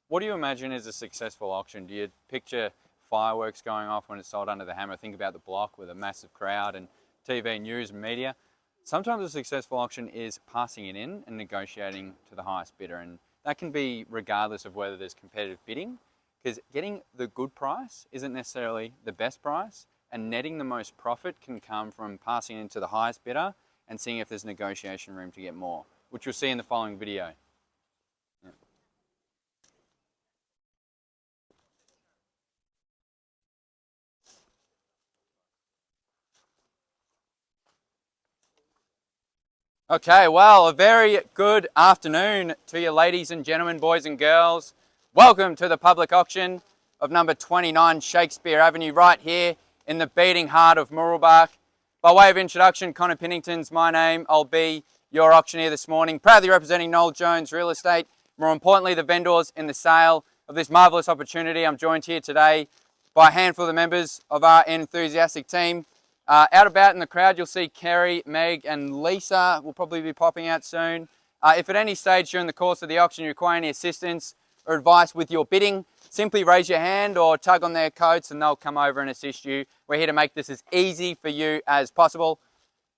What do you imagine is a successful auction? Do you picture fireworks going off when it's sold under the hammer? Think about the block with a massive crowd and TV news and media. Sometimes a successful auction is passing it in and negotiating to the highest bidder, and that can be regardless of whether there's competitive bidding, because getting the good price isn't necessarily the best price, and netting the most profit can come from passing it into the highest bidder and seeing if there's negotiation room to get more, which you'll see in the following video. Okay, well, a very good afternoon to you ladies and gentlemen, boys and girls. Welcome to the public auction of number 29 Shakespeare Avenue, right here in the beating heart of Mooroolbark. By way of introduction, Connor Pinnington's my name. I'll be your auctioneer this morning, proudly representing Noel Jones Real Estate. More importantly, the vendors in the sale of this marvellous opportunity. I'm joined here today by a handful of the members of our enthusiastic team. Out about in the crowd, you'll see Kerry, Meg and Lisa will probably be popping out soon. If at any stage during the course of the auction you require any assistance or advice with your bidding, simply raise your hand or tug on their coats and they'll come over and assist you. We're here to make this as easy for you as possible.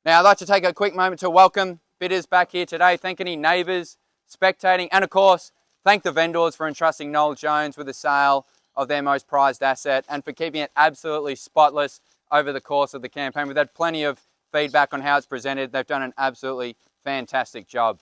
Now, I'd like to take a quick moment to welcome bidders back here today, thank any neighbours, spectating, and of course, thank the vendors for entrusting Noel Jones with the sale of their most prized asset and for keeping it absolutely spotless over the course of the campaign. We've had plenty of feedback on how it's presented. They've done an absolutely fantastic job.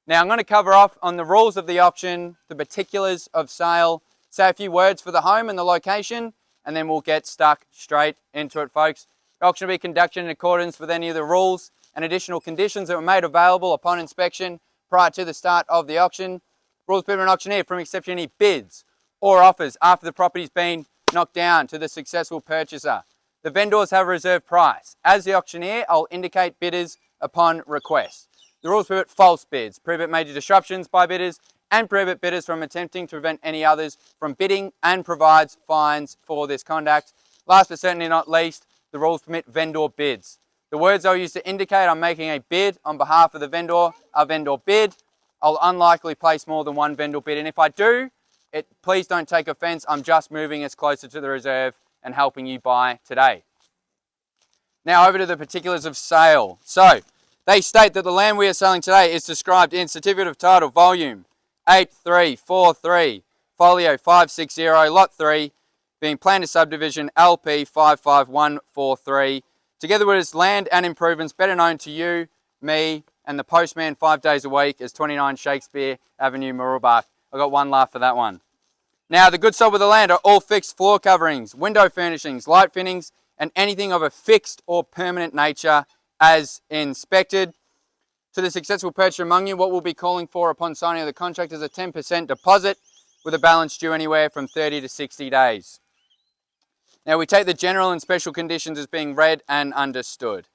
Now I'm going to cover off on the rules of the auction, the particulars of sale, say a few words for the home and the location, and then we'll get stuck straight into it, folks. The auction will be conducted in accordance with any of the rules and additional conditions that were made available upon inspection prior to the start of the auction. Rules permit an auctioneer from accepting any bids or offers after the property's been knocked down to the successful purchaser. The vendors have a reserve price. As the auctioneer, I'll indicate bidders upon request. The rules prohibit false bids, prohibit major disruptions by bidders, and prohibit bidders from attempting to prevent any others from bidding, and provides fines for this conduct. Last but certainly not least, the rules permit vendor bids. The words I'll use to indicate I'm making a bid on behalf of the vendor are vendor bid. I'll unlikely place more than one vendor bid, and if I do, please don't take offence. I'm just moving us closer to the reserve and helping you buy today. Now over to the particulars of sale. So, they state that the land we are selling today is described in Certificate of Title Volume 8343, Folio 560, Lot 3, being Plan of Subdivision LP 55143, together with its land and improvements better known to you, me, and the postman 5 days a week as 29 Shakespeare Avenue, Mooroolbark. I got one laugh for that one. Now, the goods sold with the land are all fixed floor coverings, window furnishings, light fittings, and anything of a fixed or permanent nature as inspected. To the successful purchaser among you, what we'll be calling for upon signing of the contract is a 10% deposit with a balance due anywhere from 30 to 60 days. Now, we take the general and special conditions as being read and understood.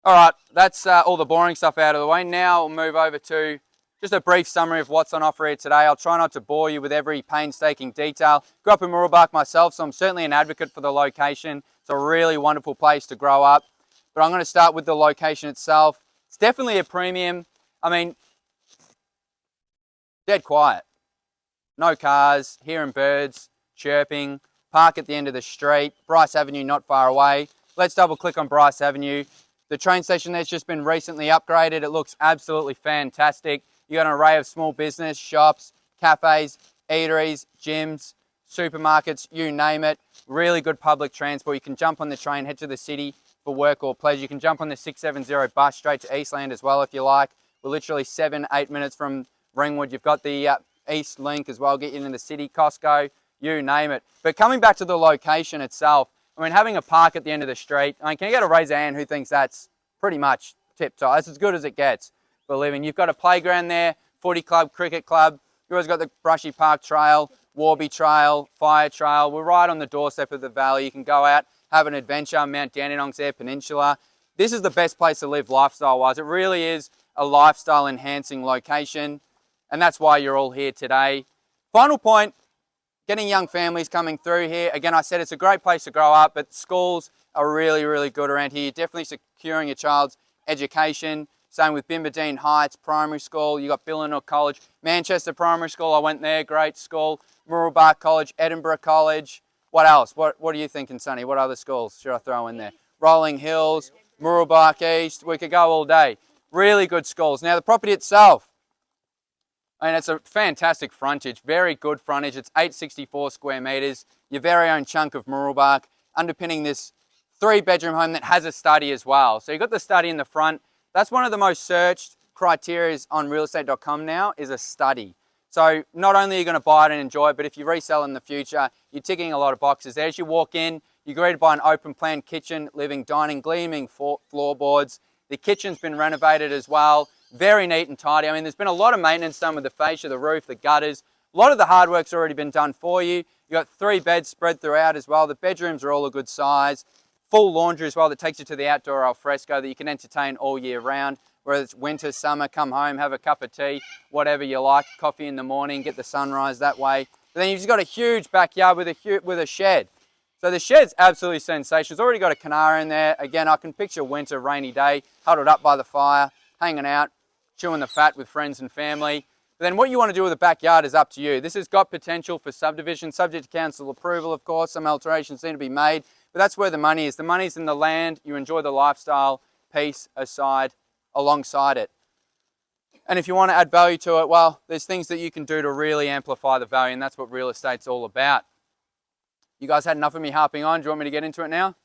All right, that's all the boring stuff out of the way. Now we'll move over to just a brief summary of what's on offer here today. I'll try not to bore you with every painstaking detail. Grew up in Mooroolbark myself, so I'm certainly an advocate for the location. It's a really wonderful place to grow up. But I'm going to start with the location itself. It's definitely a premium. I mean, dead quiet. No cars, hearing birds, chirping, park at the end of the street, Bryce Avenue not far away. Let's double click on Bryce Avenue. The train station there's just been recently upgraded. It looks absolutely fantastic. You got an array of small business, shops, cafes, eateries, gyms, supermarkets, you name it. Really good public transport. You can jump on the train, head to the city for work or pleasure. You can jump on the 670 bus straight to Eastland as well if you like. We're literally 7-8 minutes from Ringwood. You've got the East Link as well, get you into the city, Costco, you name it. But coming back to the location itself, I mean, having a park at the end of the street, I mean, can you get a raise of hand who thinks that's pretty much tip-top? That's as good as it gets for living. You've got a playground there, footy club, cricket club. You've always got the Brushy Park Trail, Warby Trail, Fire Trail. We're right on the doorstep of the valley. You can go out, have an adventure, Mount Dandenong's there, Peninsula. This is the best place to live lifestyle-wise. It really is a lifestyle-enhancing location, and that's why you're all here today. Final point, getting young families coming through here. Again, I said it's a great place to grow up, but schools are really, really good around here. You're definitely securing your child's education, Same with Bimberdine Heights Primary School. You got Billanook College, Manchester Primary School. I went there, great school. Mooroolbark College, Edinburgh College. What else? What are you thinking, Sonny? What other schools should I throw in there? Rolling Hills, Mooroolbark East. We could go all day. Really good schools. Now the property itself, I mean, it's a fantastic frontage, very good frontage. It's 864 square metres, your very own chunk of Mooroolbark, underpinning this 3-bedroom home that has a study as well. So you've got the study in the front. That's one of the most searched criteria on realestate.com now, is a study. So not only are you going to buy it and enjoy it, but if you resell in the future, you're ticking a lot of boxes. As you walk in, you're greeted by an open plan kitchen, living, dining, gleaming floorboards. The kitchen's been renovated as well. Very neat and tidy. I mean, there's been a lot of maintenance done with the fascia, the roof, the gutters. A lot of the hard work's already been done for you. You've got 3 beds spread throughout as well. The bedrooms are all a good size. Full laundry as well that takes you to the outdoor al fresco that you can entertain all year round. Whether it's winter, summer, come home, have a cup of tea, whatever you like, coffee in the morning, get the sunrise that way. But then you've just got a huge backyard with a shed. So the shed's absolutely sensational. It's already got a canara in there. Again, I can picture a winter, rainy day, huddled up by the fire, hanging out, chewing the fat with friends and family. But then what you want to do with the backyard is up to you. This has got potential for subdivision, subject to council approval, of course. Some alterations need to be made, but that's where the money is. The money's in the land. You enjoy the lifestyle, peace alongside it. And if you want to add value to it, well, there's things that you can do to really amplify the value, and that's what real estate's all about. You guys had enough of me harping on. Do you want me to get into it now?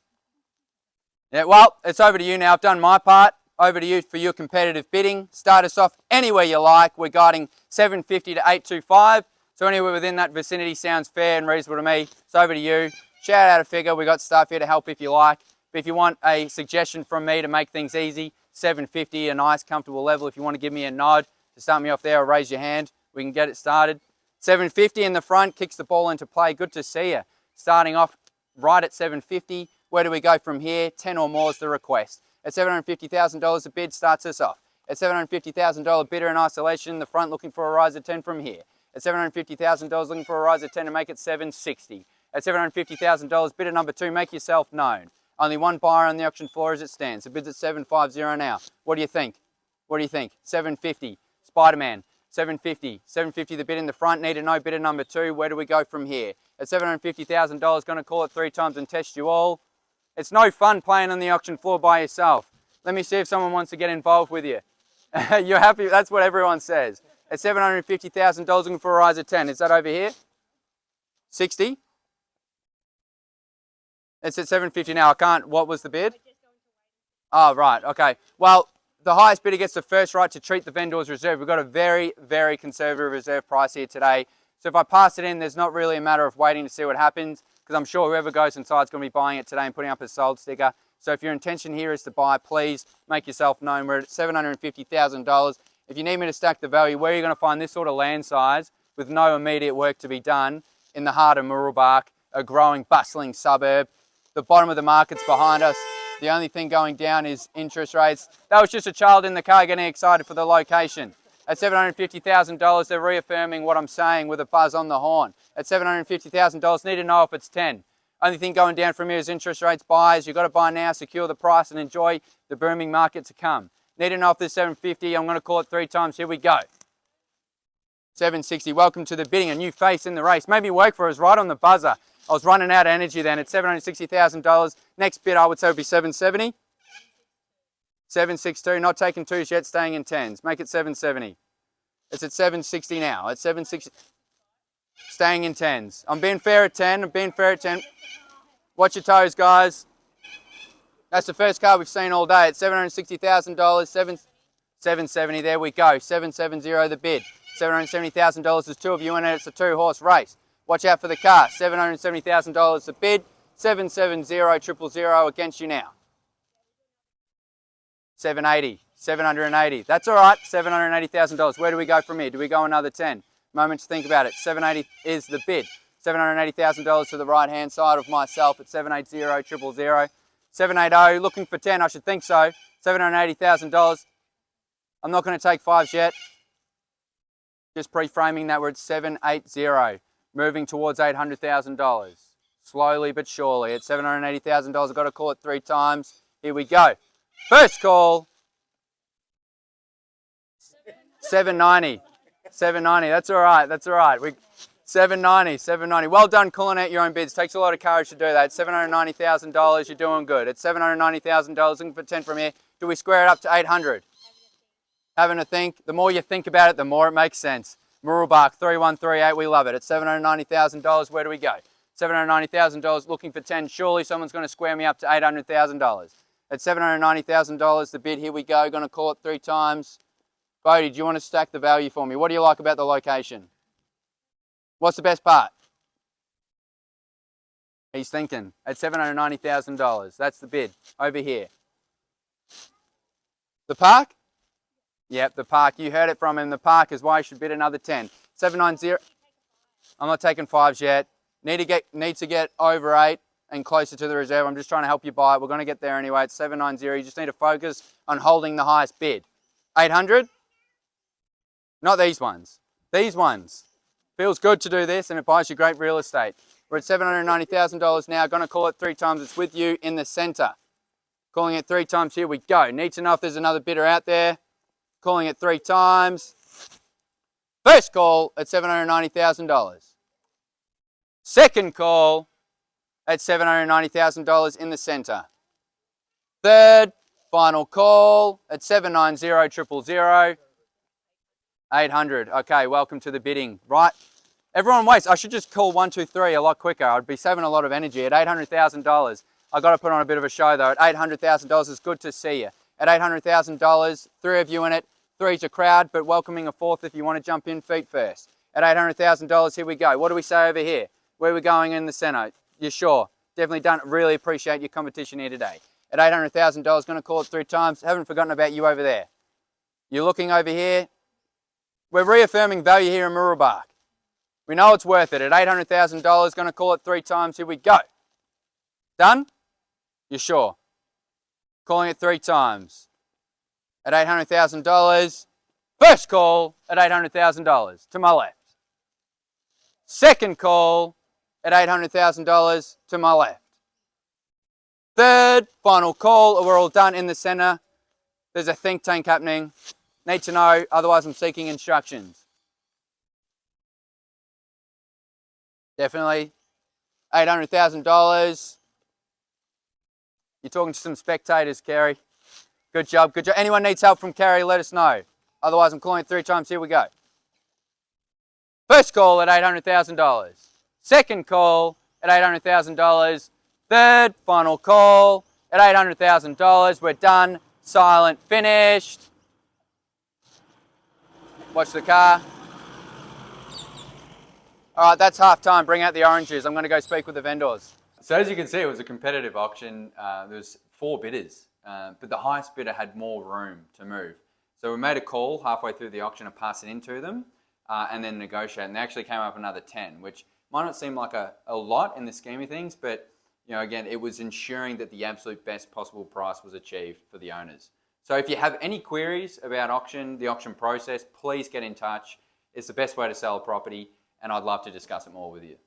Yeah, well, it's over to you now. I've done my part. Over to you for your competitive bidding. Start us off anywhere you like. We're guiding 750 to 825. So anywhere within that vicinity sounds fair and reasonable to me. It's over to you. Shout out a figure. We've got staff here to help if you like. But if you want a suggestion from me to make things easy, 750, a nice comfortable level. If you want to give me a nod to start me off there or raise your hand, we can get it started. 750 in the front, kicks the ball into play. Good to see you. Starting off right at 750. Where do we go from here? 10 or more is the request. At $750,000 a bid starts us off. At $750,000 bidder in isolation in the front looking for a rise of 10 from here. At $750,000 looking for a rise of 10 to make it 760. At $750,000 bidder number 2, make yourself known. Only one buyer on the auction floor as it stands. The bid's at 750 now. What do you think? What do you think? 750. Spider-Man. 750. 750 the bid in the front. Need to know bidder number 2. Where do we go from here? At $750,000, going to call it 3 times and test you all. It's no fun playing on the auction floor by yourself. Let me see if someone wants to get involved with you. You're happy? That's what everyone says. At $750,000 looking for a rise of 10. Is that over here? 60? It's at 750 now. I can't. What was the bid? Oh, right. Okay. Well, the highest bidder gets the first right to treat the vendor's reserve. We've got a very, very conservative reserve price here today. So if I pass it in, there's not really a matter of waiting to see what happens, because I'm sure whoever goes inside is going to be buying it today and putting up a sold sticker. So if your intention here is to buy, please make yourself known. We're at $750,000. If you need me to stack the value, where are you going to find this sort of land size with no immediate work to be done in the heart of Mooroolbark, a growing, bustling suburb? The bottom of the market's behind us. The only thing going down is interest rates. That was just a child in the car getting excited for the location. At $750,000, they're reaffirming what I'm saying with a buzz on the horn. At $750,000, need to know if it's 10. Only thing going down from here is interest rates. Buyers, you've got to buy now, secure the price and enjoy the booming market to come. Need to know if this 750, I'm going to call it 3 times. Here we go. 760, welcome to the bidding, a new face in the race. Maybe work for us right on the buzzer. I was running out of energy then. At $760,000, next bid I would say would be 770. 762, not taking 2s yet, staying in 10s. Make it 770. It's at 760 now. At 760, staying in 10s. I'm being fair at 10. I'm being fair at 10. Watch your toes, guys. That's the first car we've seen all day. At $760,000, 770. There we go. 770 the bid. $770,000. There's 2 of you in it. It's a 2-horse race. Watch out for the car. $770,000 the bid. 770 000 against you now. 780. 780. That's all right. $780,000. Where do we go from here? Do we go another 10? Moment to think about it. 780 is the bid. $780,000 to the right-hand side of myself at 780 000. 780. Looking for 10. I should think so. $780,000. I'm not going to take 5s yet. Just pre-framing that we're at 780. Moving towards $800,000. Slowly but surely. At $780,000, I've got to call it 3 times. Here we go. First call. 790. 790. That's all right. That's all right. 790. 790. Well done calling out your own bids. Takes a lot of courage to do that. $790,000. You're doing good. It's $790,000. Looking for 10 from here. Do we square it up to 800? Having a think. The more you think about it, the more it makes sense. Mooroolbark 3138. We love it. At $790,000. Where do we go? $790,000. Looking for 10. Surely someone's going to square me up to $800,000. At $790,000, the bid. Here we go. Going to call it 3 times. Bodie, do you want to stack the value for me? What do you like about the location? What's the best part? He's thinking. At $790,000. That's the bid. Over here. The park? Yep, the park. You heard it from him. The park is why you should bid another 10. 790. I'm not taking 5s yet. Need to get over 8 and closer to the reserve. I'm just trying to help you buy it. We're going to get there anyway. It's 790. You just need to focus on holding the highest bid. 800? Not these ones. These ones. Feels good to do this and it buys you great real estate. We're at $790,000 now. Going to call it 3 times. It's with you in the center. Calling it 3 times. Here we go. Need to know if there's another bidder out there. Calling it 3 times. First call at $790,000. Second call at $790,000 in the center. Third, final call at $790,000. 800. Okay, welcome to the bidding. Right, everyone waits. I should just call 1, 2, 3 a lot quicker. I'd be saving a lot of energy. At $800,000, I got to put on a bit of a show though. At $800,000, it's good to see you. At $800,000, 3 of you in it. 3's a crowd, but welcoming a 4th if you want to jump in feet first. At $800,000, here we go. What do we say over here? Where are we going in the center? You're sure? Definitely done. Really appreciate your competition here today. At $800,000, going to call it 3 times. Haven't forgotten about you over there. You're looking over here. We're reaffirming value here in Mooroolbark. We know it's worth it. At $800,000, going to call it 3 times. Here we go. Done? You're sure? Calling it 3 times. At $800,000. First call at $800,000 to my left. Second call at $800,000 to my left. Third, final call. We're all done in the center. There's a think tank happening. Need to know, otherwise I'm seeking instructions. Definitely. $800,000. You're talking to some spectators, Kerry. Good job, good job. Anyone needs help from Kerry, let us know. Otherwise I'm calling it 3 times. Here we go. First call at $800,000. Second call at $800,000. Third, final call at $800,000. We're done. Silent, finished. Watch the car. All right, that's half time. Bring out the oranges. I'm going to go speak with the vendors. So as you can see, it was a competitive auction. There was 4 bidders, but the highest bidder had more room to move. So we made a call halfway through the auction to pass it into them and then negotiate. And they actually came up another 10, which might not seem like a lot in the scheme of things, but you know, again, it was ensuring that the absolute best possible price was achieved for the owners. So if you have any queries about auction, the auction process, please get in touch. It's the best way to sell a property, and I'd love to discuss it more with you.